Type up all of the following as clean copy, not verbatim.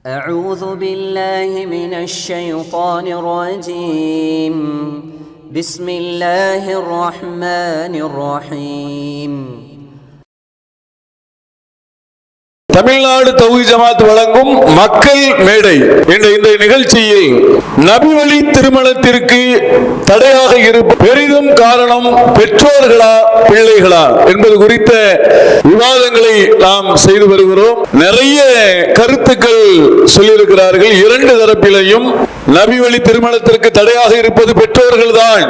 أعوذ بالله من الشيطان الرجيم بسم الله الرحمن الرحيم. தமிழ்நாடு தௌஹீத் ஜமாத் வழங்கும் மக்கள் மேடை என்ற இந்த நிகழ்ச்சியில் நபி வழி திருமணத்திற்கு தடையாக இருப்ப பெரிதும் காரணம் பெற்றோர்களா பிள்ளைகளா என்பது குறித்த விவாதங்களை நாம் செய்து வருகிறோம். நிறைய கருத்துக்கள் சொல்லியிருக்கிறார்கள். இரண்டு தரப்பிலையும் நபி வழி திருமணத்திற்கு தடையாக இருப்பது பெற்றோர்கள் தான்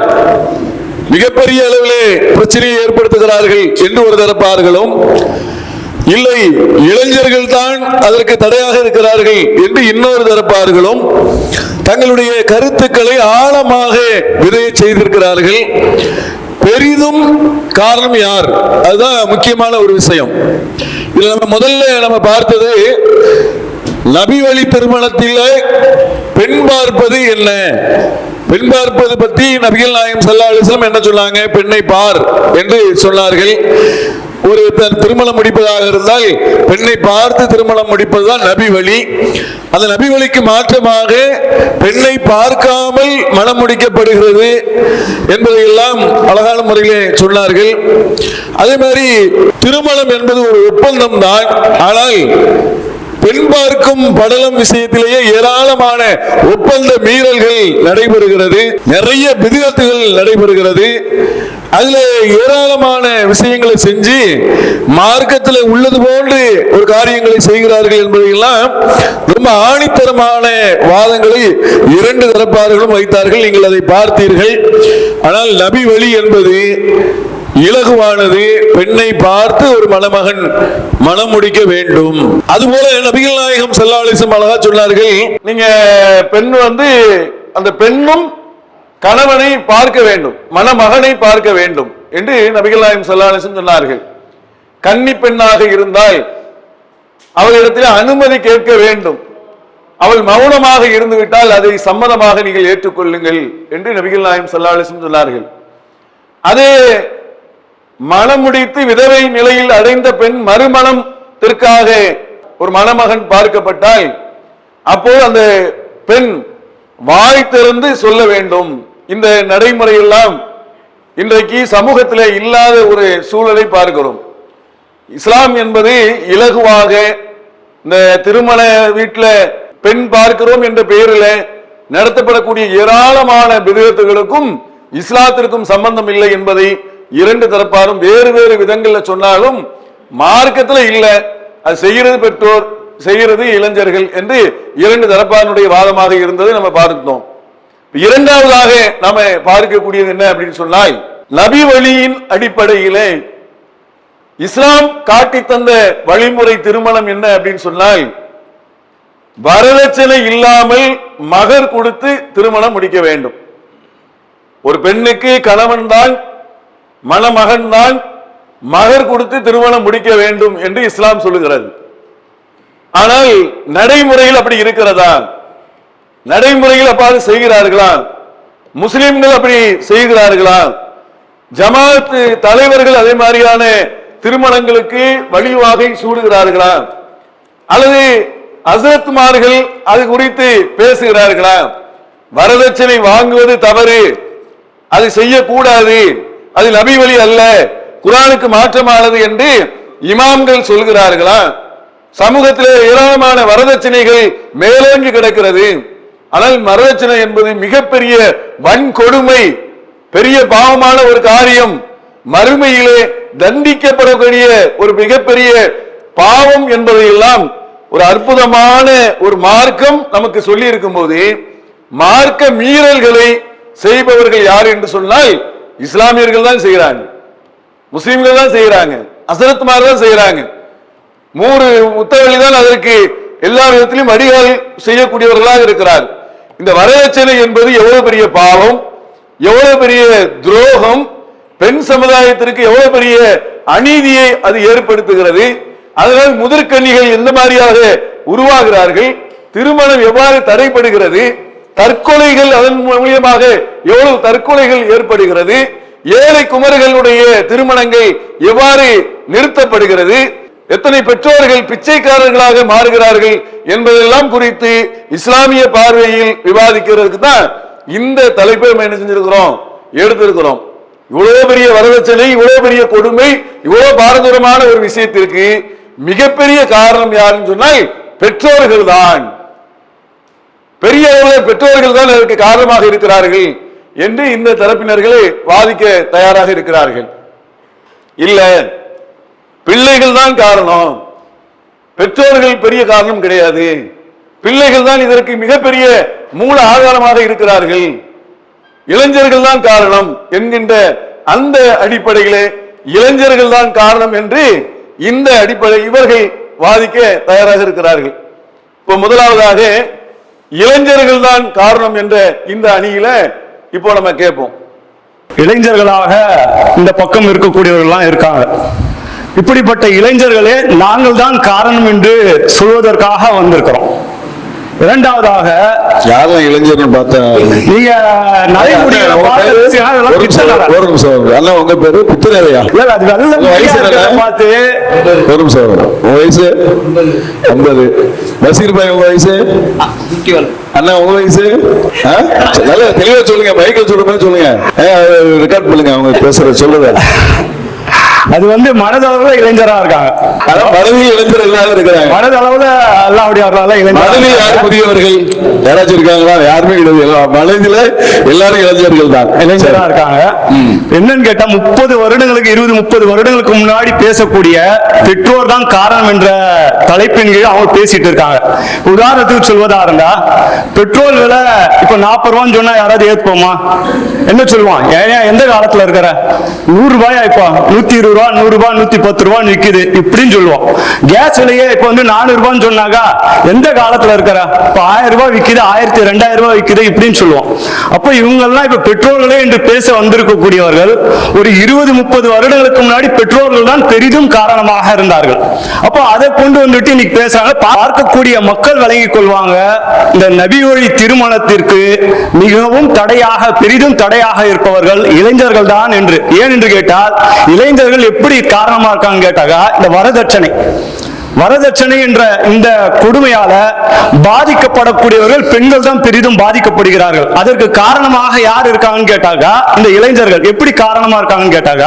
மிகப்பெரிய அளவிலே பிரச்சனையை ஏற்படுத்துகிறார்கள் என்று ஒரு தரப்பார்களும், இல்லை இளைஞர்கள் தான் அதற்கு தடையாக இருக்கிறார்கள் என்று இன்னொரு தரப்பார்களும் தங்களுடைய கருத்துக்களை ஆழமாக விதைய செய்திருக்கிறார்கள். பெரிதும் காரணம் யார்? அதுதான் முக்கியமான ஒரு விஷயம். இதுல நம்ம முதல்ல பார்த்தது நபி வழி திருமணத்தில் பெண் பார்ப்பது என்ன? பெண் பார்ப்பது பற்றி நபிகள் நாயகம் ஸல்லல்லாஹு அலைஹி வஸல்லம் என்ன சொன்னாங்க? பெண்ணை பார் என்று சொன்னார்கள். ஒரு திருமணம் முடிப்பதாக இருந்தால் பெண்ணை பார்த்து திருமணம் முடிப்பதுதான் நபி வழி. அந்த நபி வழிக்கு மாற்றமாக பெண்ணை பார்க்காமல் மனம் முடிக்கப்படுகிறது என்பதையெல்லாம் அழகான முறையிலே சொன்னார்கள். அதே மாதிரி திருமணம் என்பது ஒரு ஒப்பந்தம் தான். ஆனால் பெண் பார்க்கும் படலம் விஷயத்திலேயே ஏராளமான ஒப்பந்த மீறல்கள் நடைபெறுகிறது. நிறைய பித்அத்துகள் நடைபெறுகிறது. அதுல ஏராளமான விஷயங்களை செஞ்சு மார்க்கத்தில் உள்ளது போன்று ஒரு காரியங்களை செய்கிறார்கள் என்பதையெல்லாம் ரொம்ப ஆணித்தரமான வாதங்களை இரண்டு தரப்பார்களும் வைத்தார்கள். நீங்கள் அதை பார்த்தீர்கள். ஆனால் நபி வழி என்பது இலகுவானது. பெண்ணை பார்த்து ஒரு மணமகன் மனம் முடிக்க வேண்டும். அதுபோல நபிகள் நாயகம் ஸல்லல்லாஹு அலைஹி வஸல்லம் அழகா சொன்னார்கள், நீங்க பெண் அந்த பெண்ணும் கணவனை பார்க்க வேண்டும், மணமகனை பார்க்க வேண்டும் என்று நபிகள் நாயகம் ஸல்லல்லாஹு அலைஹி வஸல்லம் சொன்னார்கள். கன்னி பெண்ணாக இருந்தால் அவளிடத்தில் அனுமதி கேட்க வேண்டும். அவள் மௌனமாக இருந்து விட்டால் அதை சம்மதமாக நீங்கள் ஏற்றுக்கொள்ளுங்கள் என்று நபிகள் நாயகம் ஸல்லல்லாஹு அலைஹி வஸல்லம் சொன்னார்கள். அதே மனம் முடித்து விதவை நிலையில் அடைந்த பெண் மறுமணத்திற்காக ஒரு மணமகன் பார்க்கப்பட்டால் அப்போது அந்த பெண் வாய் திறந்து சொல்ல வேண்டும். இந்த நடைமுறை எல்லாம் இன்றைக்கு சமூகத்திலே இல்லாத ஒரு சூழலை பார்க்கிறோம். இஸ்லாம் என்பது இலகுவாக இந்த திருமண வீட்டில் பெண் பார்க்கிறோம் என்ற பெயரில் நடத்தப்படக்கூடிய ஏராளமான பித்அத்துகளுக்கும் இஸ்லாத்திற்கும் சம்பந்தம் இல்லை என்பதை இரண்டு தரப்பாரும் வேறு வேறு விதங்கள்ல சொன்னாலும் மார்க்கத்துல இல்ல, அது செய்கிறது பெற்றோர், செய்கிறது இளைஞர்கள் என்று இரண்டு தரப்பாருடைய வாதமாக இருந்தது நம்ம பார்த்தோம். இரண்டாவதாக நாம பார்க்கக்கூடியது என்ன அப்படின்னு சொன்னால், நபி வழியின் அடிப்படையிலே இஸ்லாம் காட்டி தந்த வழிமுறை திருமணம் என்ன அப்படின்னு சொன்னால், வரதட்சணை இல்லாமல் மகர் கொடுத்து திருமணம் முடிக்க வேண்டும். ஒரு பெண்ணுக்கு கணவன் தான், மணமகன் தான், மகர் கொடுத்து திருமணம் முடிக்க வேண்டும் என்று இஸ்லாம் சொல்லுகிறது. ஆனால் நடைமுறையில் அப்படி இருக்கிறதா? நடைமுறையில் அப்பாது செய்கிறார்களா? முஸ்லிம்கள் அப்படி செய்கிறார்களா? ஜமாத் தலைவர்கள் அதே மாதிரியான திருமணங்களுக்கு வழிவகை சூடுகிறார்களா? அல்லது ஹஸ்ரத்மார்கள் அது குறித்து பேசுகிறார்களா? வரதட்சணை வாங்குவது தவறு, அது செய்யக்கூடாது, அது நபி வழி அல்ல, குர்ஆனுக்கு மாற்றமானது என்று இமாம்கள் சொல்கிறார்களா? சமூகத்தில் ஏராளமான வரதட்சணைகள் மேலோங்கி கிடக்கிறது. ஆனால் வரதட்சணை என்பது மிகப்பெரிய வன்கொடுமை, பெரிய பாவமான ஒரு காரியம், மறுமையிலே தண்டிக்கப்படக்கூடிய ஒரு மிகப்பெரிய பாவம் என்பதையெல்லாம் ஒரு அற்புதமான ஒரு மார்க்கம் நமக்கு சொல்லி இருக்கும் போது, மார்க்க மீறல்களை செய்பவர்கள் யார் என்று சொன்னால் இஸ்லாமியர்கள் தான் செய்கிறாங்க, முஸ்லிம்கள் தான் செய்கிறாங்க, ஹஸ்ரத்மார் தான் செய்கிறாங்க. மூன்று முத்தவழி தான் அதற்கு எல்லா விதத்திலும் வடிகால் செய்யக்கூடியவர்களாக இருக்கிறார். இந்த வரதட்சணை என்பது எவ்வளவு பெரிய பாவம், எவ்வளவு பெரிய துரோகம், பெண் சமுதாயத்திற்கு எவ்வளவு பெரிய அநீதியை அது ஏற்படுத்துகிறது. அதனால் முதற்கன்னிகள் எந்த மாதிரியாக உருவாகிறார்கள், திருமணம் எவ்வாறு தடைபடுகிறது, தற்கொலைகள் அதன் மூலியமாக எவ்வளவு தற்கொலைகள் ஏற்படுகிறது, ஏழை குமர்களுடைய திருமணங்கள் எவ்வாறு நிறுத்தப்படுகிறது, எத்தனை பெற்றோர்கள் பிச்சைக்காரர்களாக மாறுகிறார்கள் என்பதெல்லாம் குறித்து இஸ்லாமிய பார்வையில் விவாதிக்கிறதுக்கு தான் இந்த தலைப்பை நம்ம என்ன செஞ்சிருக்கிறோம், எடுத்திருக்கிறோம். இவ்வளவு பெரிய வரதட்சணை, இவ்வளவு பெரிய கொடுமை, இவ்வளவு பாரதூரமான ஒரு விஷயத்திற்கு மிகப்பெரிய காரணம் யாருன்னு சொன்னால் பெற்றோர்கள் தான். பெரிய அளவில் பெற்றோர்கள் தான் அதற்கு காரணமாக இருக்கிறார்கள் என்று இந்த தரப்பினர்களை வாதிக்க தயாராக இருக்கிறார்கள். இல்ல, பிள்ளைகள் தான் காரணம், பெற்றோர்கள் பெரிய காரணம் கிடையாது, பிள்ளைகள் தான் இதற்கு மிகப்பெரிய மூல ஆதாரமாக இருக்கிறார்கள், இளைஞர்கள் தான் காரணம் என்கின்ற அந்த அடிப்படையிலே இளைஞர்கள் தான் காரணம் என்று இந்த அடிப்படை இவர்கள் வாதிக்க தயாராக இருக்கிறார்கள். இப்ப முதலாவதாக இளைஞர்கள் தான் காரணம் என்ற இந்த அணியில இப்போ நம்ம கேட்போம். இளைஞர்களாக இந்த பக்கம் இருக்கக்கூடியவர்கள் இருக்காங்க. இப்படிப்பட்ட இளைஞர்களே நாங்கள் தான் காரணம் என்று சொல்வதற்காக வந்திருக்கிறோம். இரண்டாவதாக யாரும் இளைஞர்கள் பார்த்தா நீங்க உங்க பேரு புத்துநேரையா? பார்த்து ஒரு நிமிஷம், உங்க வயசு 50, பசீர் பாய் உங்க வயசு அண்ணா உங்க வயசு நல்ல தெளிவா சொல்லுங்க, மைக்கில் சொல்லுங்க, ரெக்கார்ட் பண்ணுங்க அவங்க பேசுற சொல்லுங்க. அது மனதளவுல இளைஞரா இருக்காங்க, மனதில் இளைஞர்கள் இருக்கிறாங்க, மனதளவுல அல்லாஹ்வுடைய இளைஞர்கள் புதியவர்கள் யாராச்சும் இருக்காங்களா? யாருமே கிடையாது, மனதில எல்லாரும் இளைஞர்கள் தான் இளைஞரா இருக்காங்க. என்னன்னு கேட்டா 30 வருடங்களுக்கு 20-30 வருடங்களுக்கு முன்னாடி பேசக்கூடிய பெற்றோர் தான் காரணம் என்ற தலைப்பின் கீழ் அவங்க பேசிட்டு இருக்காங்க. உதாரணத்துக்கு சொல்வதா இருந்தா பெட்ரோல் விலை இப்ப 40 ரூபான்னு சொன்னா யாராவது ஏத்துப்போமா? என்ன சொல்லுவான், ஏன் எந்த காலத்துல இருக்கிற 100 ரூபாயா இப்ப 120 ரூபா 100 ரூபாய் 110 ரூபாய் விக்குது இப்படின்னு சொல்லுவோம். கேஸ் விலையே இப்ப 400 ரூபான்னு சொன்னாக்கா எந்த காலத்துல இருக்கிற இப்ப 1000 ரூபாய் விக்குது, 1000 2000 ரூபாய் விக்குது இப்படின்னு சொல்லுவோம். அப்ப இவங்க எல்லாம் இப்ப பெட்ரோல்களே என்று பேச வந்திருக்கக்கூடியவர்கள் ஒரு 20-30 வருடங்களுக்கு முன்னாடி பெட்ரோல்கள் தான் பெரிதும் காரணமாக இருந்தார்கள். அப்போ அதை கொண்டு வந்துட்டு இன்னைக்கு பேசுறாங்க. பார்க்கக்கூடிய மக்கள் விளங்கிக் கொள்வாங்க, இந்த நபி வழி திருமணத்திற்கு மிகவும் தடையாக பெரிதும் தடையாக இருப்பவர்கள் இளைஞர்கள் தான் என்று. ஏன் என்று கேட்டால் இளைஞர்கள் எப்படி காரணமா இருக்காங்க கேட்டாங்க, இந்த வரதட்சணை என்ற இந்த கொடுமையால பாதிக்கப்படக்கூடியவர்கள் பெண்கள் தான் பெரிதும் பாதிக்கப்படுகிறார்கள். அதற்கு காரணமாக யார் இருக்காங்கன்னு கேட்டாங்க, இந்த இளைஞர்கள். எப்படி காரணமா இருக்காங்கன்னு கேட்டாங்க,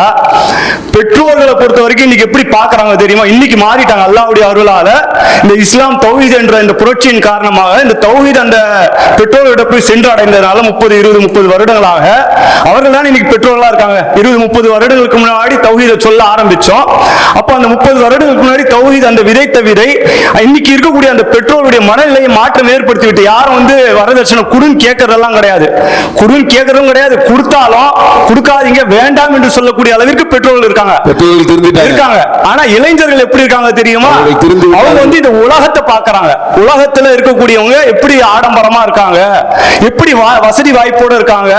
பெற்றோர்களை பொறுத்த வரைக்கும் இன்னைக்கு எப்படி பாக்குறாங்க தெரியுமா? இன்னைக்கு மாறிட்டாங்க அல்லாஹ்வுடைய அருளால. இந்த இஸ்லாம் தௌஹீத் என்ற இந்த புரட்சியின் காரணமாக இந்த தௌஹீத் அந்த பெற்றோர்கிட்ட போய் சென்று அடைந்ததுனால 30 வருடங்களாக அவர்கள் தான் இன்னைக்கு பெற்றோர்களா இருக்காங்க. 20-30 வருடங்களுக்கு முன்னாடி தௌஹீதை சொல்ல ஆரம்பிச்சோம். அப்ப அந்த 30 வருடங்களுக்கு முன்னாடி தௌஹீத் அந்த விதைத்த விதை இன்னைக்கு இருக்கக்கூடிய அந்த பெற்றோருடைய மனநிலையை மாற்றம் ஏற்படுத்தி விட்டு யாரும் வரதட்சணை குடுன்னு கேட்கறதெல்லாம் கிடையாது, குடுன்னு கேட்கறதும் கிடையாது, கொடுத்தாலும் கொடுக்காதீங்க வேண்டாம் என்று சொல்லக்கூடிய அளவிற்கு பெற்றோர்கள் இருக்காங்க. ஆனா இளைஞர்கள் எப்படி இருக்காங்க தெரியுமா? அவங்க இந்த உலகத்தை பாக்குறாங்க. உலகத்துல இருக்கக்கூடியவங்க எப்படி ஆடம்பரமா இருக்காங்க, எப்படி வசதி வாய்ப்போட இருக்காங்க,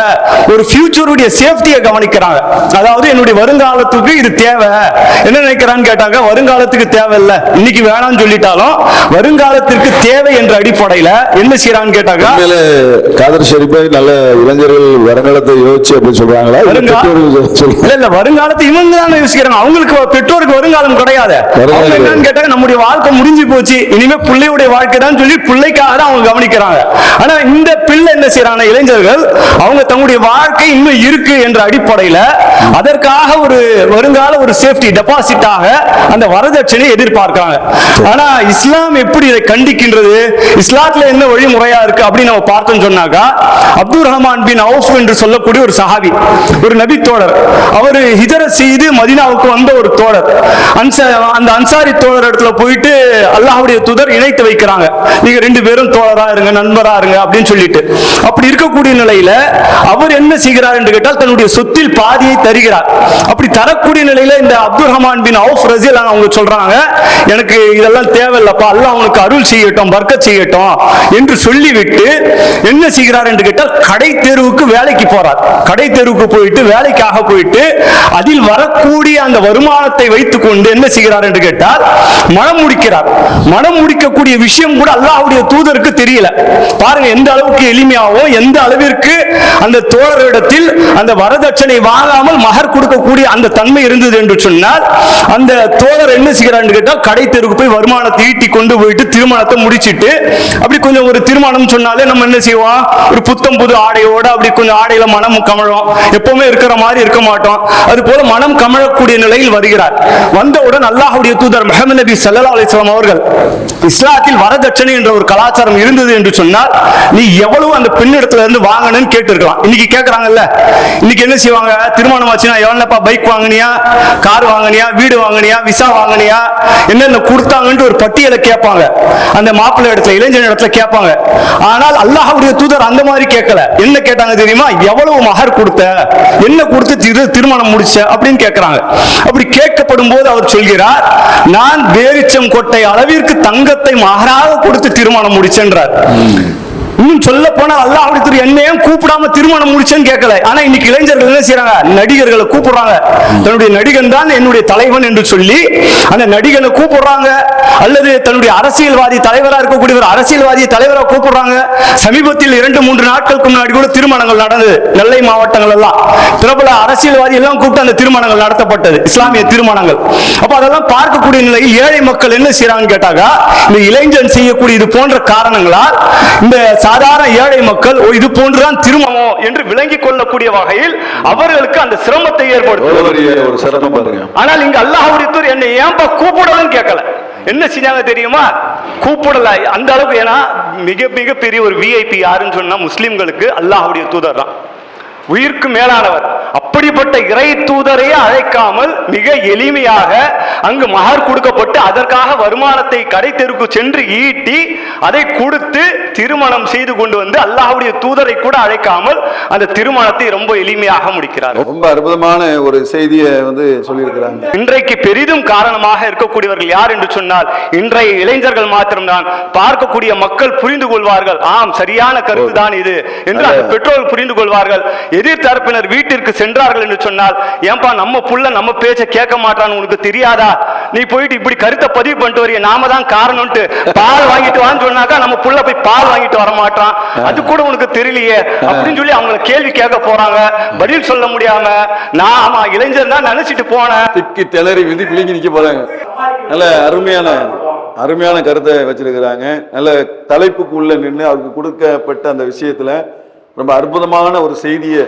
ஒரு ஃபியூச்சருடைய சேஃப்டியை கவனிக்கிறாங்க. அதாவது என்னுடைய வருங்காலத்துக்கு இது தேவை. என்ன நினைக்கிறான்னு கேட்டாங்க, வருங்காலத்துக்கு தேவை இல்ல, இன்னைக்கு வேணாம்னு சொல்லிட்டாலும் வருங்காலத்திற்கு தேவை என்ற அடிப்படையில என்ன செய்யறான்னு கேட்டாங்க. காதர் ஷரீஃபை நல்ல இளைஞர்கள் வருங்காலத்தை யோசிச்சு அப்படி சொல்றாங்களா? இல்ல, வருங்காலத்தை இவங்க தான் யோசிக்கிறாங்க. அவங்களுக்கு பெற்றோருக்கு வருங்காலம் கிடையாது. அவங்க என்னன்னு கேட்டாங்க, நம்முடைய வாழ்க்கை முடிஞ்சு போச்சு, இனிமே பிள்ளையுடைய வாழ்க்கை தான் சொல்லி பிள்ளைக்காக தான் அவங்க கவனிக்கிறாங்க. ஆனா இந்த பிள்ளை என்ன செய்யறாங்க, இளைஞர்கள் அவங்க தங்களுடைய வாழ்க்கை இன்னும் இருக்கு என்ற அடிப்படையில அதற்காக ஒரு வருங்கால ஒரு சேஃப்டி டெபாசிட்டாக அந்த வரதட்சணை எதிர்பார்க்கிறாங்க. ஆனா இஸ்லாம் எப்படி இதை கண்டிக்கின்றது, இஸ்லாத்துல என்ன வழிமுறையா இருக்கு அப்படின்னு நம்ம பார்த்தோம் சொன்னாக்கா, அப்துல் ரஹ்மான் பின் அவுஃப் என்று சொல்லக்கூடிய ஒரு சஹாபி, ஒரு நபி தோழர், அவர் ஹிஜ்ரத் செய்து மதீனாவுக்கு வந்த ஒரு தோழர். அந்த அன்சாரி தோழர் இடத்துல போயிட்டு அல்லாஹ்வுடைய தூதர் இணைத்து வைக்கிறாங்க, நீங்க 2 பேரும் தோழரா இருங்க, நண்பரா இருங்க அப்படின்னு சொல்லிட்டு. அப்படி இருக்கக்கூடிய நிலையில அவர் என்ன செய்கிறார் என்று கேட்டால் தன்னுடைய சொத்தில் பாதியை தருகிறார். அப்படி தரக்கூடிய நிலையில இந்த அப்துல் ரஹ்மான் பின் அவுஃப் ரஸியல்லாஹு அவங்க சொல்றாங்க, எனக்கு இதெல்லாம் தேவையில்லப்பா, அல்லாஹ் அவனுக்கு அருள் செய்யட்டும், பர்க்கத் செய்யட்டும் என்று சொல்லிவிட்டு என்ன செய்கிறார் என்று கேட்டால் கடை தேர்வுக்கு வேலைக்கு போறார். கடை தேர்வுக்கு போயிட்டு வேலைக்காக போயிட்டு அதில் வரக்கூடிய அந்த வருமானத்தை வைத்துக் கொண்டு என்ன செய்கிறார் என்று கேட்டால் மனம் முடிக்கிறார். மனம் முடிக்கக்கூடிய விஷயம் கூட அல்லாஹ்வுடைய தூதருக்கு தெரியல. பாருங்க எந்த அளவுக்கு எளிமையாகவும் எந்த அளவிற்கு அந்த தோழரிடத்தில் அந்த வரதட்சணை வாங்காமல் மகர் கொடுக்கக்கூடிய அந்த தன்மை இருந்தது என்று சொன்னால் அந்த தோழர் என்ன செய்கிறான்னு கேட்டால் கடை தெருக்கு போய் வருமானத்தை ஈட்டி கொண்டு போயிட்டு திருமணத்தை முடிச்சிட்டு அப்படி கொஞ்சம் ஒரு திருமணம் சொன்னாலே நம்ம என்ன செய்வோம், ஒரு புத்தம் புது ஆடையோட அப்படி கொஞ்சம் ஆடையில மனம் கமழும், எப்பவுமே இருக்கிற மாதிரி இருக்க மாட்டோம். அது போல மனம் கமழக்கூடிய நிலையில் வருகிறார். வந்தவுடன் அல்லாஹ்வுடைய தூதர் முஹம்மது நபி ஸல்லல்லாஹு அலைஹி வஸல்லம் அவர்கள் இஸ்லாத்தில் வரதட்சணை என்ற ஒரு கலாச்சாரம் இருந்தது என்று சொன்னால் நீ எவ்வளவு அந்த பெண்ணிடத்துல இருந்து வாங்கணும்னு கேட்டு இருக்கலாம். இன்னைக்கு கேட்கறாங்கல்ல, இன்னைக்கு என்ன செய்வாங்க, திருமணம் ஆச்சுன்னா எவ்வளவுப்பா பைக் வாங்கினியா, கார் வாங்கினியா, வீடு வாங்கினியா, விசா வாங்கினியா, என்னென்ன கொடுத்தாங்கன்னு ஒரு பட்டியலை கேட்பாங்க. அந்த மாப்பிள்ளை இடத்துல இளைஞர் இடத்துல கேட்பாங்க. ஆனால் அல்லாஹ்வுடைய தூதர் அந்த மாதிரி கேட்கல. என்ன கேட்டாங்க தெரியுமா, எவ்வளவு மகர் கொடுத்த, என்ன கொடுத்து திருமணம் முடிச்ச அப்படின்னு கேட்கிறாங்க. அப்படி கேட்கப்படும் போது அவர் சொல்கிறார், நான் பேரிச்சம் கொட்டை அளவிற்கு தங்கத்தை மகராக கொடுத்து திருமணம் முடிச்சென்றார். இன்னும் சொல்ல போனா அல்லாஹ்வுடைய தூதர் என்னையும் கூப்பிடாம திருமணம் முடிச்சேன்னு கேட்கல. ஆனா இன்னைக்கு இளைஞர்கள் என்ன செய்யறாங்க, நடிகர்களை கூப்பிடுறாங்க. தன்னுடைய நடிகன் தான் என்னுடைய தலைவன் என்று சொல்லி அந்த நடிகனை கூப்பிடுறாங்க. அல்லது தன்னுடைய அரசியல்வாதி தலைவராக இருக்கக்கூடிய ஒரு அரசியல்வாதி தலைவராக கூப்பிடுறாங்க. சமீபத்தில் 2-3 நாட்களுக்கு முன்னாடி கூட திருமணங்கள் நடந்தது. நெல்லை மாவட்டங்கள் எல்லாம் பிரபல அரசியல்வாதி எல்லாம் கூப்பிட்டு அந்த திருமணங்கள் நடத்தப்பட்டது, இஸ்லாமிய திருமணங்கள். அப்ப அதெல்லாம் பார்க்கக்கூடிய நிலையில் ஏழை மக்கள் என்ன செய்யறாங்கன்னு கேட்டாக்கா, இந்த இளைஞன் செய்யக்கூடிய இது போன்ற காரணங்களால் இந்த சாதாரண ஏழை மக்கள் இது போன்றுதான் திருமணம் என்று விளங்கிக் கொள்ளக்கூடிய வகையில் அவர்களுக்கு அந்த சிரமத்தை ஏற்படுத்தும். ஆனால் இங்க அல்லாஹ்வுடைய தூதர் என்னை ஏன்பா கூப்பிடலன்னு கேட்கல. என்ன செஞ்சாங்க தெரியுமா, கூப்பிடல அந்த அளவுக்கு. ஏன்னா மிக மிக பெரிய ஒரு விஐபி யாருன்னு சொன்னா முஸ்லிம்களுக்கு அல்லாஹ்வுடைய தூதர் தான், உயிருக்கு மேலானவர். அப்படிப்பட்ட இறை தூதரையே அழைக்காமல் மிக எளிமையாக அங்கு மகர் கொடுக்கப்பட்டு அதற்காக வருமானத்தை கடை தெருக்கு சென்று ஈட்டி அதை கொடுத்து திருமணம் செய்து கொண்டு வந்து அல்லாஹ்வுடைய தூதரை கூட அழைக்காமல் அந்த திருமணத்தை ரொம்ப எளிமையாக முடிக்கிறார். ரொம்ப அற்புதமான ஒரு செய்தியை சொல்லியிருக்கிறாங்க. இன்றைக்கு பெரிதும் காரணமாக இருக்கக்கூடியவர்கள் யார் என்று சொன்னால் இன்றைய இளைஞர்கள் மாத்திரம்தான். பார்க்கக்கூடிய மக்கள் புரிந்து கொள்வார்கள், ஆம் சரியான கருத்து தான் இது என்று அந்த பெற்றோர்கள் புரிந்து கொள்வார்கள். எதிர்த்தரப்பினர் வீட்டிற்கு சென்றார்கள் என்று சொன்னால், ஏன்பா நம்ம புள்ள நம்ம பேச்ச கேட்க மாட்டான்னு உனக்கு தெரியாதா, நீ போயிட்டு இப்படி கருத்தை பதிவு பண்ணிட்டு வரிய, நாம தான் காரணம்ட்டு பால் வாங்கிட்டு வான்னு சொன்னாக்கா நம்ம புள்ள போய் பால் வாங்கிட்டு வர மாட்டான், அது கூட உனக்கு தெரியலையே அப்படின்னு சொல்லி அவங்களை கேள்வி கேட்க போறாங்க. பதில் சொல்ல முடியாம நான் ஆமா இளைஞர் தான் நினைச்சிட்டு போனேன், திக்கி திளறி விதி பிள்ளைங்க நிக்க போறாங்க. நல்ல அருமையான கருத்தை வச்சிருக்கிறாங்க. நல்ல தலைப்புக்குள்ள நின்று அவருக்கு கொடுக்கப்பட்ட அந்த விஷயத்துல ரொம்ப அற்புதமான ஒரு செய்தியை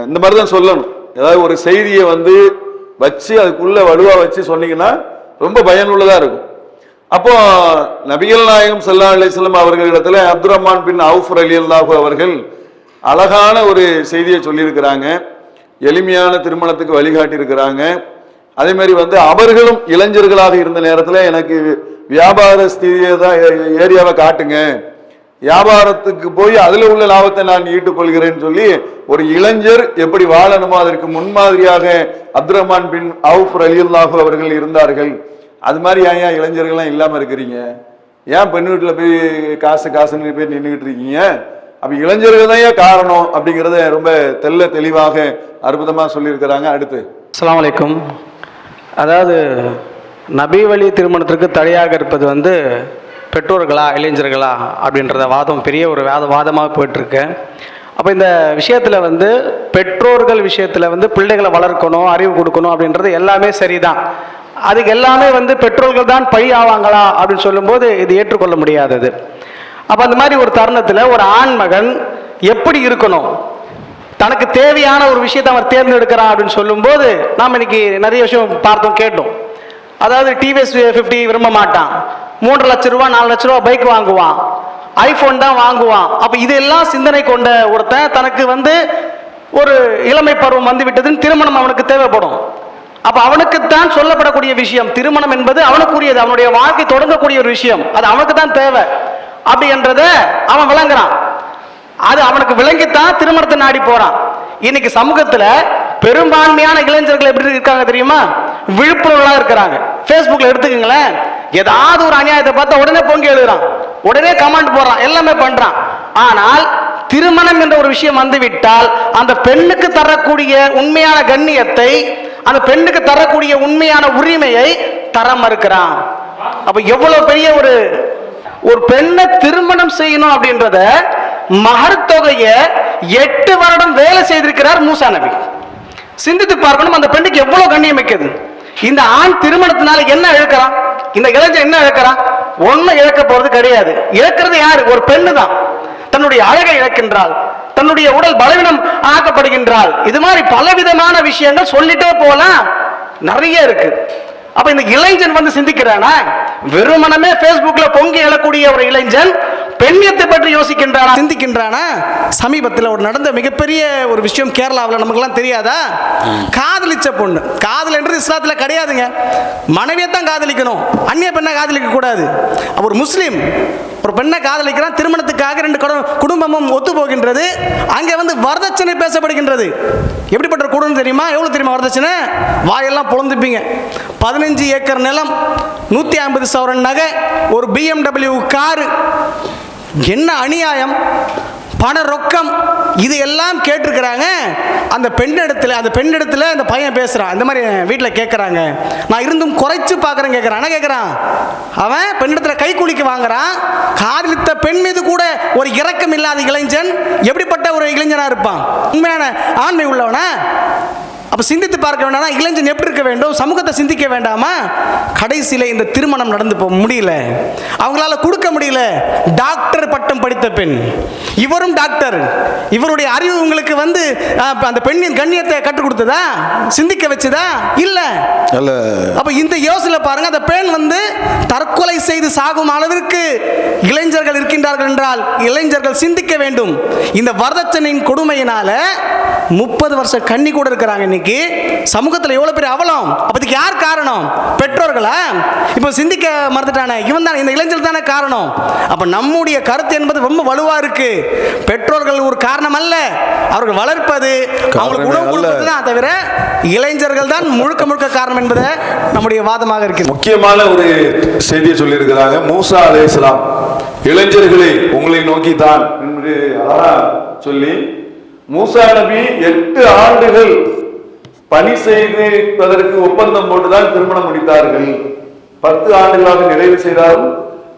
இந்த மாதிரி தான் சொல்லணும். ஏதாவது ஒரு செய்தியை வச்சு அதுக்குள்ள வலுவா வச்சு சொன்னீங்கன்னா ரொம்ப பயனுள்ளதா இருக்கும். அப்போ நபிகள் நாயகம் ஸல்லல்லாஹு அலைஹி வஸல்லம் அவர்களிடத்துல அப்துர் ரஹ்மான் பின் அவுஃப் ரலியல்லாஹு அவர்கள் அழகான ஒரு செய்தியை சொல்லியிருக்கிறாங்க. எளிமையான திருமணத்துக்கு வழிகாட்டி இருக்கிறாங்க. அதே மாதிரி அவர்களும் இளைஞர்களாக இருந்த நேரத்துல எனக்கு வியாபார ஏரியாவை காட்டுங்க, வியாபாரத்துக்கு போய் அதுல உள்ள லாபத்தை நான் ஈட்டுக் கொள்கிறேன்னு சொல்லி ஒரு இளைஞர் எப்படி வாழணுமோ அதற்கு முன்மாதிரியாக அப்துர் ரஹ்மான் பின் அவுஃப் ரலியல்லாஹு அவர்கள் இருந்தார்கள். அது மாதிரி ஏன் இளைஞர்கள்லாம் இல்லாம இருக்கிறீங்க, ஏன் பெண் வீட்டுல போய் காசுன்னு போய் நின்றுகிட்டு இருக்கீங்க, அப்ப இளைஞர்கள் தான் காரணம் அப்படிங்கிறத ரொம்ப தெளிவாக அற்புதமா சொல்லியிருக்கிறாங்க. அடுத்து அஸ்ஸலாமு அலைக்கும். அதாவது நபி வழி திருமணத்திற்கு தடையாக இருப்பது பெற்றோர்களா இளைஞர்களா அப்படின்றத வாதம் பெரிய ஒரு வாதமாக போயிட்டுருக்கு. அப்போ இந்த விஷயத்தில் பெற்றோர்கள் விஷயத்தில் பிள்ளைகளை வளர்க்கணும், அறிவு கொடுக்கணும் அப்படின்றது எல்லாமே சரிதான். அதுக்கு எல்லாமே பெற்றோர்கள் தான் பழி ஆவாங்களா அப்படின்னு சொல்லும்போது இது ஏற்றுக்கொள்ள முடியாதது. அப்போ அந்த மாதிரி ஒரு தருணத்தில் ஒரு ஆண்மகன் எப்படி இருக்கணும், தனக்கு தேவையான ஒரு விஷயத்தை அவர் தேர்ந்தெடுக்கிறான் அப்படின்னு சொல்லும்போது நாம் இன்னைக்கு நிறைய விஷயம் பார்த்தோம் கேட்டோம். அதாவது டிவிஎஸ் 50 விரும்ப மாட்டான், 3 லட்ச ரூபா 4 லட்ச ரூபா பைக் வாங்குவான், ஐபோன் தான் வாங்குவான். அப்ப இதெல்லாம் சிந்தனை கொண்ட ஒருத்தன் தனக்கு ஒரு இளமை பருவம் விட்டதுன்னு திருமணம் அவனுக்கு தேவைப்படும். அப்ப அவனுக்குத்தான் சொல்லப்படக்கூடிய விஷயம் திருமணம் என்பது அவனுக்குரியது, அவனுடைய வாழ்க்கை தொடங்கக்கூடிய ஒரு விஷயம், அது அவனுக்கு தான் தேவை அப்படி என்றத அவன் விளங்குறான். அது அவனுக்கு விளங்கித்தான் திருமணத்தை நாடி போறான். இன்னைக்கு சமூகத்துல பெரும்பான்மையான இளைஞர்கள் எப்படி இருக்காங்க தெரியுமா, விழுப்புணர்வுலாம் இருக்கிறாங்க. பேஸ்புக்ல எடுத்துக்கங்களேன், ஏதாவது ஒரு அநியாயத்தை பார்த்தா உடனே பொங்கி எழுதுறான், உடனே கமெண்ட் போடுறான், எல்லாமே பண்றான். ஆனால் திருமணம் என்ற ஒரு விஷயம் வந்துவிட்டால் அந்த பெண்ணுக்கு தரக்கூடிய உண்மையான கண்ணியத்தை, அந்த பெண்ணுக்கு தரக்கூடிய உண்மையான உரிமையை தர மறுக்கிறான். அப்ப எவ்வளவு பெரிய ஒரு பெண்ணை திருமணம் செய்யணும் அப்படின்றத மகர் தொகையை 8 வருடம் வேலை செய்திருக்கிறார் மூசா நபி. சிந்தித்து பார்க்கணும், அந்த பெண்ணுக்கு எவ்வளவு கண்ணியம் வைக்குது. இந்த ஆண் திருமணத்தினால என்ன இழக்கிறான், இந்த இளைஞன் என்ன இழக்கிறான்? ஒன்னும் இழக்க போறது கிடையாது. இழக்கிறது யாரு? ஒரு பெண்ணு தான். தன்னுடைய அழகை இழக்கின்றாள், தன்னுடைய உடல் பலவீனம் ஆக்கப்படுகின்றாள். இது மாதிரி பலவிதமான விஷயங்கள் சொல்லிட்டே போலாம், நிறைய இருக்கு. அப்ப இந்த இளைஞன் வந்து சிந்திக்கிறானா? வெறுமனமே Facebookல பொங்கி எழக்கூடிய ஒரு இளைஞன் பெண்ணியத்தை பற்றி யோசிக்கின்றானா, சிந்திக்கின்றானா? சமீபத்தில் ஒரு நடந்த மிகப்பெரிய ஒரு விஷயம் கேரளாவில், நமக்கெல்லாம் தெரியாதா? காதலிச்ச பொண்ணு. காதல் என்றது இஸ்லாத்தில் கிடையாதுங்க. மனைவியை தான் காதலிக்கணும், அந்நிய பெண்ணை காதலிக்க கூடாது. ஒரு முஸ்லீம் ஒரு பெண்ணை காதலிக்கிறான், திருமணத்துக்காக 2 குடும்பமும் ஒத்து போகின்றது. அங்கே வந்து வரதட்சணை பேசப்படுகின்றது. எப்படிப்பட்ட குடும்பம் தெரியுமா? எவ்வளவு தெரியுமா வரதட்சணை? வாயெல்லாம் பொழந்துப்பீங்க. 15 ஏக்கர் நிலம், 150 சவரன் நகை, ஒரு BMW காரு. என்ன அநியாயம்! பண ரொக்கம் இது எல்லாம் கேட்டிருக்கிறாங்க. அந்த பெண்ணிடத்துல அந்த பையன் பேசுறான், இந்த மாதிரி வீட்டில் கேட்கறாங்க, நான் இருந்தும் குறைச்சு பார்க்கறேன் கேட்கறான். அவன் பெண்ணிடத்துல கை குலுக்கி வாங்குறான். காதலித்த பெண் மீது கூட ஒரு இரக்கம் இல்லாத இளைஞன் எப்படிப்பட்ட ஒரு இளைஞனா இருப்பான்? உண்மையான ஆண்மை உள்ளவனா? அப்ப சிந்தித்து பார்க்க வேண்டாம், இளைஞன் எப்படி இருக்க வேண்டும்? சமூகத்தை சிந்திக்க வேண்டாமா? கடைசியில இந்த திருமணம் நடந்து முடியல, அவங்களால கொடுக்க முடியல. டாக்டர் பட்டம் படித்த பெண், இவரும் டாக்டர். இவருடைய அறிவு உங்களுக்கு வந்து அந்த பெண்ணின் கண்ணியத்தை கற்றுக் கொடுத்ததா? சிந்திக்க வச்சதா? இல்ல. அப்ப இந்த யோசனை பாருங்க, அந்த பெண் வந்து தற்கொலை செய்து சாகும் அளவிற்கு இளைஞர்கள் இருக்கின்றார்கள் என்றால் இளைஞர்கள் சிந்திக்க வேண்டும். இந்த வரதட்சணையின் கொடுமையினால 30 வருஷ கண்ணி கூட இருக்கிறாங்க. இன்னைக்கு சமூகத்தில் எவ்வளவு பெரிய அவலம். அப்பதுக்கு யார் காரணம்? பெற்றோர்களா? இப்போ சிந்திக்க மறந்துட்டானே இவன் தான், இந்த இளைஞர்கள் தானே காரணம். அப்ப நம்முடைய கருத்து என்பது ரொம்ப வலுவா இருக்கு. பெற்றோர்கள் ஒரு காரணம் அல்ல, அவர்கள் வளர்ப்பது, அவங்களுக்கு உணவு கொடுப்பது தான், தவிர இளைஞர்கள் தான் முழுக்க காரணம் என்பது நம்முடைய வாதமாக இருக்கு. முக்கியமான ஒரு செய்தியை சொல்லி இருக்கிறாங்க. மூசா அலைஹிஸ்ஸலாம் இளைஞர்களை உங்களை நோக்கி தான் என்று சொல்லி மூசா நபி 8 ஆண்டுகள் பணி செய்வதற்கு ஒப்பந்தம் போட்டுதான் திருமணம் முடித்தார்கள். 10 ஆண்டுகளாக நிறைவு செய்தாலும்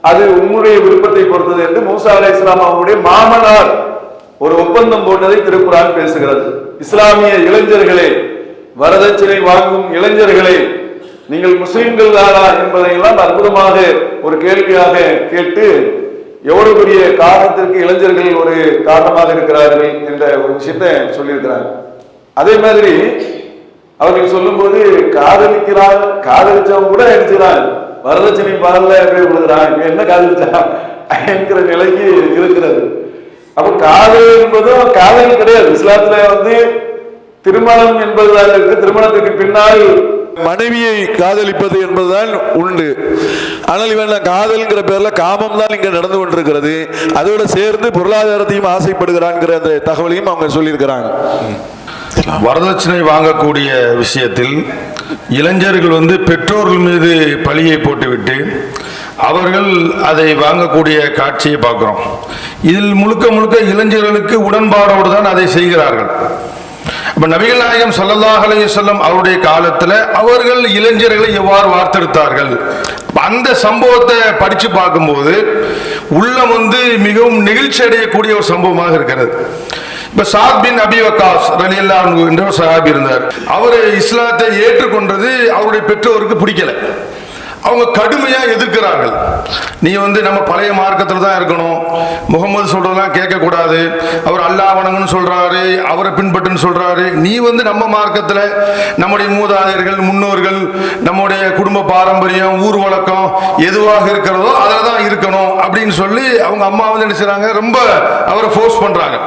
அது உங்களுடைய விருப்பத்தை பொறுத்தது என்று மூசா அலைஹிஸ்ஸலாம் அவருடைய மாமனார் ஒரு ஒப்பந்தம் போட்டதை திருக்குர்ஆன் பேசுகிறது. இஸ்லாமிய இளைஞர்களே, வரதட்சணை வாங்கும் இளைஞர்களே, நீங்கள் முஸ்லிம்கள் தானா என்பதையெல்லாம் அற்புதமாக ஒரு கேள்வியாக கேட்டு எவ்வளவு பெரிய காரணத்திற்கு இளைஞர்கள் ஒரு காரணமாக இருக்கிறார்கள் என்ற ஒரு விஷயத்தை சொல்லியிருக்கிறாங்க. அதே மாதிரி அவர்கள் சொல்லும் போது காதலிச்சவங்க கூட நினைச்சுறான் வரதட்சணை பாடல போய் விழுகிறான், என்ன காதலிச்சான் என்கிற நிலைக்கு இருக்கிறது. அப்ப காதல் என்பதும் காதல் கிடையாது. இஸ்லாத்துல வந்து திருமணம் என்பதுதான் இருக்கு. திருமணத்துக்கு பின்னால் மனைவியை காதலிப்பது என்பதுதான் உண்டு. ஆனால் இவன் காதல்ங்கிற பேர்ல காமம் தான் இங்க நடந்து கொண்டிருக்கிறது. அதோட சேர்ந்து பொருளாதாரத்தையும் ஆசைப்படுகிறான்ங்கிற அந்த தகவலையும் அவங்க சொல்லியிருக்கிறாங்க. வரதட்சணை வாங்கக்கூடிய விஷயத்தில் இளைஞர்கள் வந்து பெற்றோர்கள் மீது பழியை போட்டுவிட்டு அவர்கள் அதை வாங்கக்கூடிய காட்சியை பார்க்கிறோம். இதில் முழுக்க இளைஞர்களுக்கு உடன்பாடோடு தான் அதை செய்கிறார்கள். அப்ப நபிகள் நாயகம் ஸல்லல்லாஹு அலைஹி வஸல்லம் அவருடைய காலத்துல அவர்கள் இளைஞர்களை எவ்வாறு வார்த்தெடுத்தார்கள், அந்த சம்பவத்தை படிச்சு பார்க்கும்போது உள்ளம் வந்து மிகவும் நெகிழ்ச்சி அடையக்கூடிய ஒரு சம்பவமாக இருக்கிறது. இப்ப சாத் பின் அபி வக்காஸ் ரலியல்லாஹு அன்ஹு என்ற ஒரு சஹாபி இருந்தார். அவர் இஸ்லாத்தை ஏற்றுக்கொண்டது அவருடைய பெற்றோருக்கு பிடிக்கல. அவங்க கடுமையா எதிர்க்கிறார்கள். நீ வந்து நம்ம பழைய மார்க்கத்துல தான் இருக்கணும், முகமது சொல்றதெல்லாம் கேட்க கூடாது, அவர் அல்லாஹ் வணங்கன்னு சொல்றாரு, அவரை பின்பற்றுன்னு சொல்றாரு, நீ வந்து நம்ம மார்க்கத்துல நம்முடைய மூதாதையர்கள் முன்னோர்கள் நம்முடைய குடும்ப பாரம்பரியம் ஊர் வழக்கம் எதுவாக இருக்கிறதோ அதில் தான் இருக்கணும் அப்படின்னு சொல்லி அவங்க அம்மா வந்து என்ன செய்றாங்க, ரொம்ப அவரை ஃபோர்ஸ் பண்றாங்க.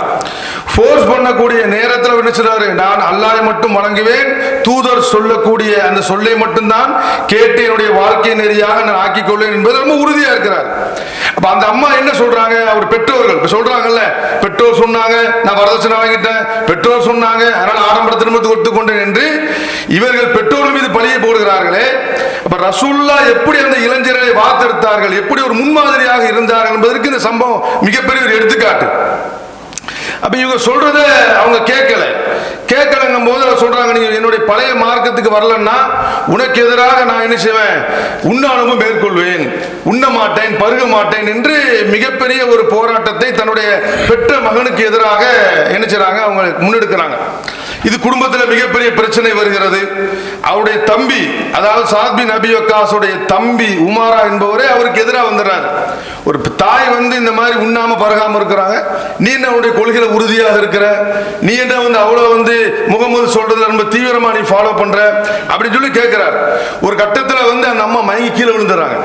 ஃபோர்ஸ் பண்ணக்கூடிய நேரத்தில் என்ன செய்றாரு, நான் அல்லாஹ்வை மட்டும் வணங்குவேன், தூதர் சொல்லக்கூடிய அந்த சொல்லை மட்டும்தான் கேட்டு என்னுடைய வாழ்க்கை நெறியாக நான் ஆக்கிக் கொள்வேன் என்பது ரொம்ப உறுதியா இருக்கிறார். அப்ப அந்த அம்மா என்ன சொல்றாங்க, அவர் பெற்றோர்கள் சொல்றாங்கல்ல, பெற்றோர் சொன்னாங்க நான் வரதட்சணை வாங்கிட்டேன், பெற்றோர் சொன்னாங்க அதனால ஆடம்பர திருமணத்துக்கு ஒத்துக்கொண்டேன் என்று இவர்கள் பெற்றோர்கள் மீது பழியை போடுகிறார்களே. அப்ப ரசூலுல்லாஹ் எப்படி அந்த இளைஞர்களை வார்த்தெடுத்தார்கள், எப்படி ஒரு முன்மாதிரியாக இருந்தார்கள் என்பதற்கு இந்த சம்பவம் மிகப்பெரிய ஒரு எடுத்துக்காட்டு. அப்ப இவங்க சொல்றத அவங்க கேட்கலங்கும் போது அவர் சொல்றாங்க, நீங்க என்னுடைய பழைய மார்க்கத்துக்கு வரலன்னா உனக்கு எதிராக நான் என்ன செய்வேன், உண்ணானமும் மேற்கொள்வேன், உண்ண மாட்டேன் பருக மாட்டேன் என்று மிகப்பெரிய ஒரு போராட்டத்தை தன்னுடைய பெற்ற மகனுக்கு எதிராக என்ன செய்றாங்க, அவங்க முன்னெடுக்கிறாங்க. இது குடும்பத்தில் மிகப்பெரிய பிரச்சனை வருகிறது. அவருடைய தம்பி, அதாவது சாத் பின் அபி வக்காஸுடைய தம்பி உமாரா என்பவரே அவருக்கு எதிராக வந்துடுறாரு. ஒரு தாய் இந்த மாதிரி உண்ணாம பருகாம இருக்கிறாங்க, நீ என்ன அவருடைய கொள்கையில உறுதியாக இருக்கிற, நீ என்ன அவ்வளவு முகமது சொல்றதுல ரொம்ப தீவிரமா நீ ஃபாலோ பண்ற அப்படின்னு சொல்லி கேட்கிறார். ஒரு கட்டத்தில் அந்த அம்மா மயங்கி கீழே விழுந்துடுறாங்க.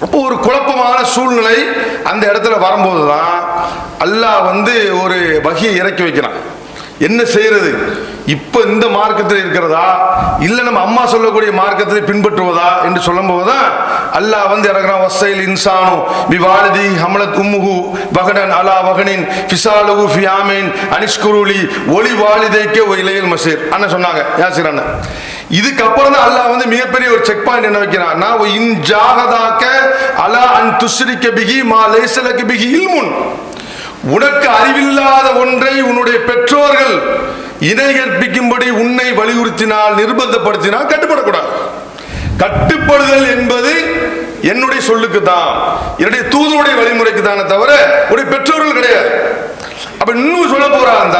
அப்போ ஒரு குழப்பமான சூழ்நிலை அந்த இடத்துல வரும்போதுதான் அல்லாஹ் ஒரு வகையை இறக்கி வைக்கிறான். என்ன செய்யறது? இப்ப இந்த மார்க்கத்தில் இருக்கிறதா இல்ல நம்ம அம்மா சொல்லக்கூடிய மார்க்கத்தை பின்பற்றுவதா என்று சொல்லும் போதுதான் அல்லாஹ் இறங்குறான். வஸ்ஸைல் இன்சானு பிவாலிதி ஹமலத் உம்முஹு வகடன் அலா வகனின் ஃபிசாலுஹு ஃபி ஆமைன் அனிஷ்குருலி ஒலி வாலிதைக்க இலையில் மசீர் அண்ணன் சொன்னாங்க, யாசிர் அண்ணன். இதுக்கு அப்புறம் தான் அல்லாஹ் மிகப்பெரிய ஒரு செக் பாயிண்ட் என்ன வைக்கிறான். நான் இன் ஜாஹதாக்க அலா அன் துஸ்ரிக்க பிஹி மா லைஸ லக பிஹி இல்முன், உனக்கு அறிவில்லாத ஒன்றை உன்னுடைய பெற்றோர்கள் இணை கற்பிக்கும்படி உன்னை வலியுறுத்தினால், நிர்பந்தப்படுத்தினால் கட்டுப்படக்கூடாது. கட்டுப்படுதல் என்பது என்னுடைய சொல்லுக்கு தான், என்னுடைய தூதருடைய வழிமுறைக்கு தானே தவிர உடைய பெற்றோர்கள் கிடையாது. அப்ப இன்னும் சொல்ல போறாங்க,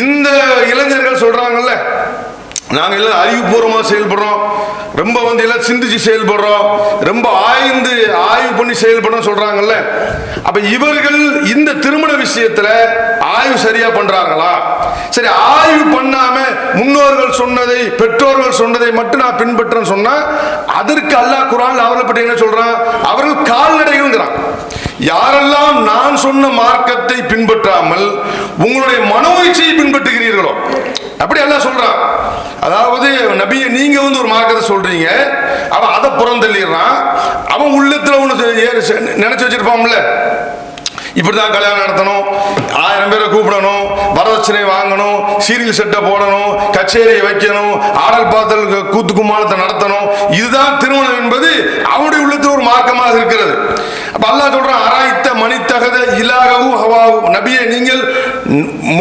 இந்த இளைஞர்கள் சொல்றாங்கல்ல, நாங்க எல்லாம் அறிவுபூர்வமாக செயல்படுறோம், ரொம்ப எல்லாம் சிந்திச்சு செயல்படுறோம், ரொம்ப ஆய்வு பண்ணி செயல்படுறோம் சொல்றாங்கல்ல. அப்ப இவர்கள் இந்த திருமண விஷயத்துல ஆய்வு சரியா பண்றாங்களா? சரி, ஆய்வு பண்ணாம முன்னோர்கள் சொன்னதை பெற்றோர்கள் சொன்னதை மட்டும் நான் பின்பற்றேன்னு சொன்னா அதற்கு அல்லாஹ் குர்ஆன்ல அவர்களை பற்றி என்ன சொல்றான்? அவர்கள் கால்நடைகள்ங்கிறான். யாரெல்லாம் நான் சொன்ன மார்க்கத்தை பின்பற்றாமல் உங்களுடைய மனோயிச்சையை பின்பற்றுகிறீர்களோ, அப்படி அல்லாஹ் சொல்றான். அதாவது நபியை நீங்க ஒரு மார்க்கத்தை சொல்றீங்க, அவன் அதை புறந்தள்ளிடுறான். அவன் உள்ளத்துல ஒண்ணு நினைச்சு வச்சிருப்பான்ல, இப்படிதான் கல்யாணம் நடத்தணும், 1000 பேரை கூப்பிடணும், வரதட்சணை வாங்கணும், சீரியல் செட்டை போடணும், கச்சேரியை வைக்கணும், ஆடல் பாத்தல் கூத்து கும்மாளத்தை நடத்தணும், இதுதான் திருமணம் என்பது அவனுடைய உள்ளத்தில் ஒரு மார்க்கமாக இருக்கிறது. அப்ப அல்லாஹ் சொல்றான், அராய்த்த மணித்தகத இலாகவு ஹவாவு, நபியை நீங்கள்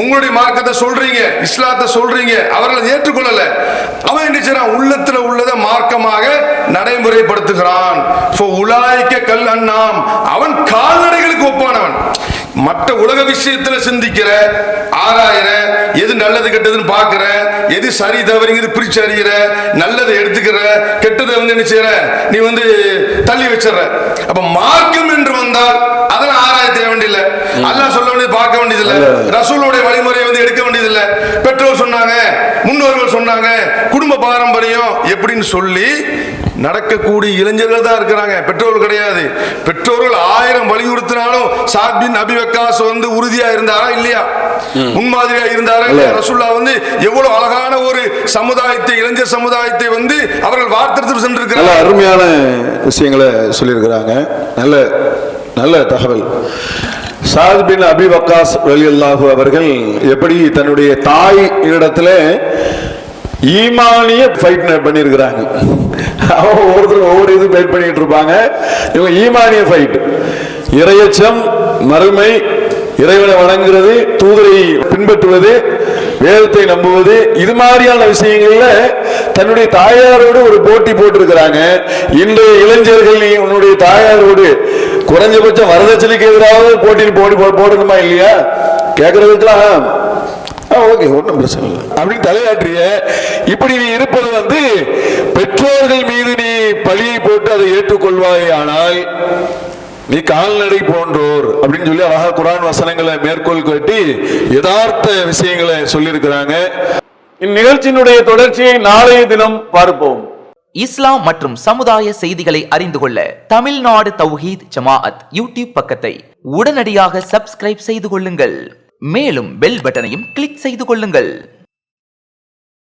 உங்களுடைய மார்க்கத்தை சொல்றீங்க, இஸ்லாத்தை சொல்றீங்க, அவர்களை ஏற்றுக்கொள்ளல. அவன் என்ன செய்றான்? உள்ளத்துல உள்ளதை மார்க்கமாக நடைமுறைப்படுத்துகிறான். கல் அண்ணாம், அவன் கால்நடைகளுக்கு ஒப்பானவன். மற்ற உலக விஷயத்துல சிந்திக்கிற, ஆராயிற, எது நல்லது கெட்டதுன்னு பாக்குற, எது சரி தவறுங்கிறது பிரிச்சு அறிகிற, நல்லதை எடுத்துக்கிற, கெட்டதை என்ன செய்யற நீ தள்ளி வச்சிடற. அப்ப மார்க்கம் என்று வந்தால் அதெல்லாம் ஆராய தேவை வேண்டியதில்லை, அல்லாஹ் சொல்ல வேண்டியது பார்க்க வேண்டியதில்லை, ரசூலுடைய வழிமுறையை எடுக்க வேண்டியதில்லை, பெற்றோர் சொன்னாங்க, முன்னோர்கள் சொன்னாங்க, குடும்ப பாரம்பரியம் எப்படின்னு சொல்லி நடக்கக்கூடிய இளைஞர்கள் தான் இருக்கிறாங்க, பெற்றோர்கள் கிடையாது. பெற்றோர்கள் 1000 வலியுறுத்தினாலும் சாத் பின் அபி வக்காஸ் உறுதியா இருந்தாரா இல்லையா? முன்மாதிரியா இருந்தாரா இல்லையா? ரசூலுல்லாஹ் எவ்வளவு அழகான ஒரு சமுதாயத்தை, இளைஞர் சமுதாயத்தை அவர்கள் வார்த்தெடுத்து சென்றிருக்கிறாங்க. அருமையான விஷயங்களை சொல்லியிருக்கிறாங்க. நல்ல நல்ல தகவல். சாத் பின் அபி வக்காஸ் ரலியல்லாஹு அவர்கள் எப்படி தன்னுடைய தாய் இடத்துல ஈமானிய ஃபைட் பண்ணியிருக்கிறாங்க. ஒவ்வொருத்தரும் ஒவ்வொரு இது ஃபைட் பண்ணிட்டு இருப்பாங்க. இவங்க ஈமானிய ஃபைட், இறையச்சம், மறுமை, இறைவனை வணங்குறது, தூதரை பின்பற்றுவது, வேதத்தை நம்புவது, இது மாதிரியான விஷயங்கள்ல தன்னுடைய தாயாரோடு ஒரு போட்டி போட்டிருக்கிறாங்க. இன்றைய இளைஞர்கள் நீ உன்னுடைய தாயாரோடு குறைஞ்சபட்சம் வரதட்சணைக்கு எதிராக போட்டியில் போடணுமா இல்லையா கேட்கறதுக்கெல்லாம் ஓகே, ஒன்றும் பிரச்சனை இல்லை அப்படின்னு தலையாற்றிய இப்படி நீ இருப்பது பெற்றோர்கள் மீது நீ பழியை போட்டு அதை ஏற்றுக்கொள்வாய், ஆனால் நீ கால்நடை போன்றோர் அப்படின்னு சொல்லி அழகா குர்ஆன் வசனங்களை மேற்கோள் காட்டி யதார்த்த விஷயங்களை சொல்லியிருக்கிறாங்க. இந்நிகழ்ச்சியினுடைய தொடர்ச்சியை நாளைய தினம் பார்ப்போம். இஸ்லாம் மற்றும் சமுதாய செய்திகளை அறிந்து கொள்ள தமிழ்நாடு தௌஹீத் ஜமாஅத் யூடியூப் பக்கத்தை உடனடியாக சப்ஸ்கிரைப் செய்து கொள்ளுங்கள். மேலும் பெல் பட்டனையும் கிளிக் செய்து கொள்ளுங்கள்.